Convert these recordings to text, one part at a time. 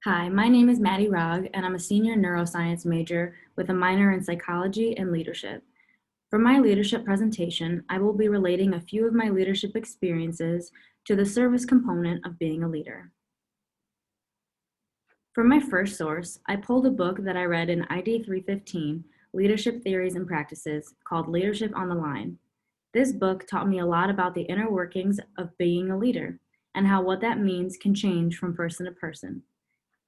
Hi, my name is Maddie Rogg, and I'm a senior neuroscience major with a minor in psychology and leadership. For my leadership presentation, I will be relating a few of my leadership experiences to the service component of being a leader. For my first source, I pulled a book that I read in ID 315, Leadership Theories and Practices, called Leadership on the Line. This book taught me a lot about the inner workings of being a leader and how what that means can change from person to person.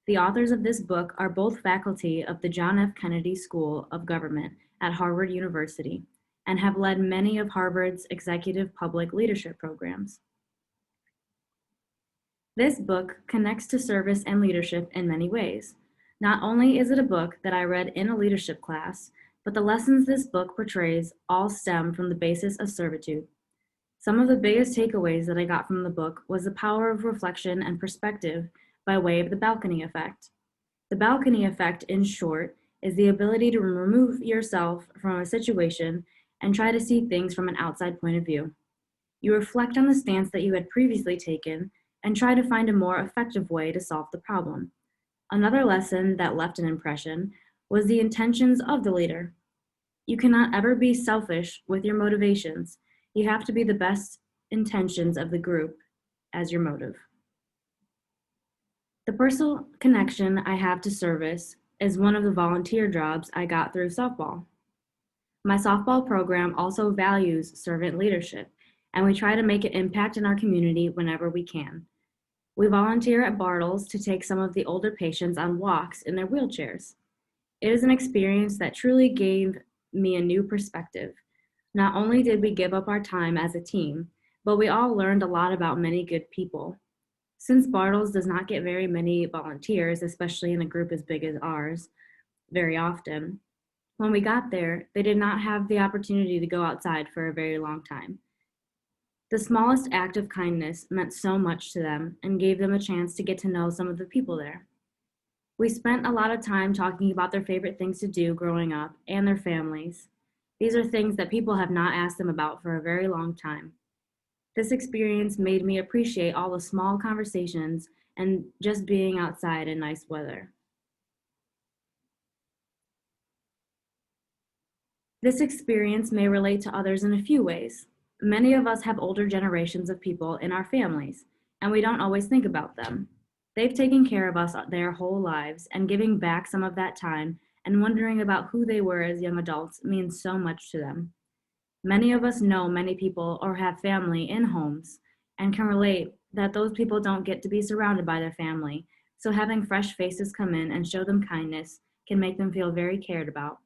The authors of this book are both faculty of the John F. Kennedy School of Government at Harvard University and have led many of Harvard's executive public leadership programs. This book connects to service and leadership in many ways. Not only is it a book that I read in a leadership class, but the lessons this book portrays all stem from the basis of servitude. Some of the biggest takeaways that I got from the book was the power of reflection and perspective by way of the balcony effect. The balcony effect, in short, is the ability to remove yourself from a situation and try to see things from an outside point of view. You reflect on the stance that you had previously taken and try to find a more effective way to solve the problem. Another lesson that left an impression was the intentions of the leader. You cannot ever be selfish with your motivations. You have to be the best intentions of the group as your motive. The personal connection I have to service is one of the volunteer jobs I got through softball. My softball program also values servant leadership, and we try to make an impact in our community whenever we can. We volunteer at Bartles to take some of the older patients on walks in their wheelchairs. It is an experience that truly gave me a new perspective. Not only did we give up our time as a team, but we all learned a lot about many good people. Since Bartles does not get very many volunteers, especially in a group as big as ours, very often, when we got there, they did not have the opportunity to go outside for a very long time. The smallest act of kindness meant so much to them and gave them a chance to get to know some of the people there. We spent a lot of time talking about their favorite things to do growing up and their families. These are things that people have not asked them about for a very long time. This experience made me appreciate all the small conversations and just being outside in nice weather. This experience may relate to others in a few ways. Many of us have older generations of people in our families, and we don't always think about them. They've taken care of us their whole lives, and giving back some of that time and wondering about who they were as young adults means so much to them. Many of us know many people or have family in homes and can relate that those people don't get to be surrounded by their family, so having fresh faces come in and show them kindness can make them feel very cared about.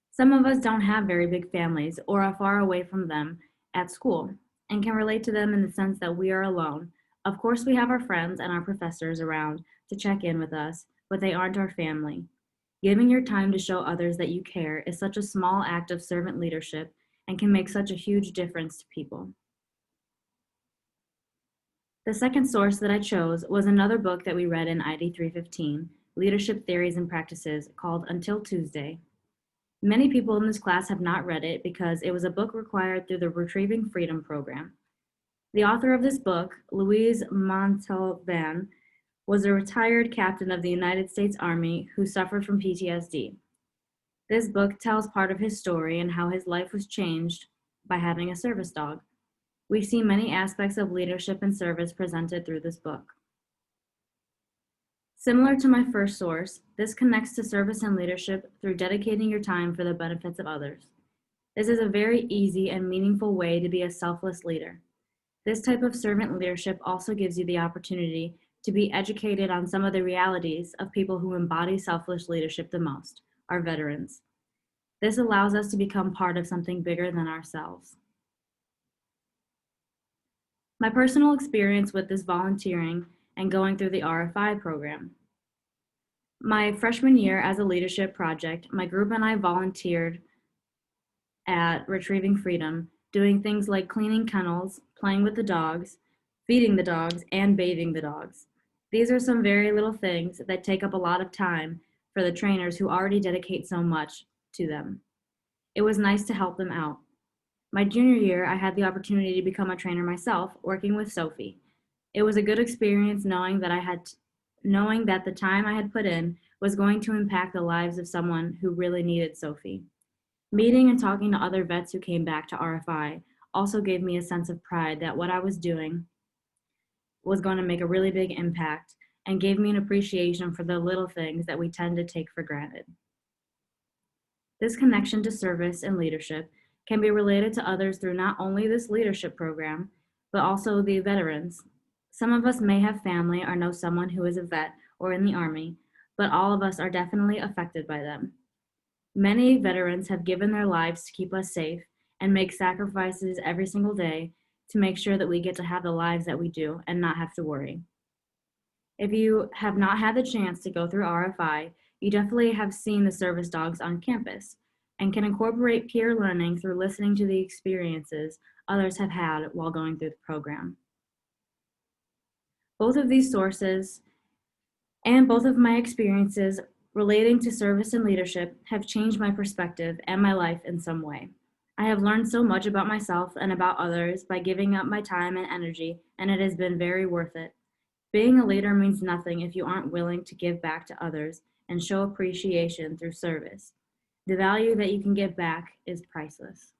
Some of us don't have very big families or are far away from them at school and can relate to them in the sense that we are alone. Of course, we have our friends and our professors around to check in with us, but they aren't our family. Giving your time to show others that you care is such a small act of servant leadership and can make such a huge difference to people. The second source that I chose was another book that we read in ID 315, Leadership Theories and Practices, called Until Tuesday. Many people in this class have not read it because it was a book required through the Retrieving Freedom program. The author of this book, Louise Montalban, was a retired captain of the United States Army who suffered from PTSD. This book tells part of his story and how his life was changed by having a service dog. We see many aspects of leadership and service presented through this book. Similar to my first source, this connects to service and leadership through dedicating your time for the benefits of others. This is a very easy and meaningful way to be a selfless leader. This type of servant leadership also gives you the opportunity to be educated on some of the realities of people who embody selfless leadership the most, our veterans. This allows us to become part of something bigger than ourselves. My personal experience with this volunteering and going through the RFI program. My freshman year as a leadership project, my group and I volunteered at Retrieving Freedom, doing things like cleaning kennels, playing with the dogs, feeding the dogs, and bathing the dogs. These are some very little things that take up a lot of time for the trainers who already dedicate so much to them. It was nice to help them out. My junior year, I had the opportunity to become a trainer myself, working with Sophie. It was a good experience knowing that I had knowing that the time I had put in was going to impact the lives of someone who really needed Sophie. Meeting and talking to other vets who came back to RFI also gave me a sense of pride that what I was doing was going to make a really big impact and gave me an appreciation for the little things that we tend to take for granted. This connection to service and leadership can be related to others through not only this leadership program, but also the veterans. Some of us may have family or know someone who is a vet or in the Army, but all of us are definitely affected by them. Many veterans have given their lives to keep us safe and make sacrifices every single day to make sure that we get to have the lives that we do and not have to worry. If you have not had the chance to go through RFI, you definitely have seen the service dogs on campus and can incorporate peer learning through listening to the experiences others have had while going through the program. Both of these sources and both of my experiences relating to service and leadership have changed my perspective and my life in some way. I have learned so much about myself and about others by giving up my time and energy, and it has been very worth it. Being a leader means nothing if you aren't willing to give back to others and show appreciation through service. The value that you can give back is priceless.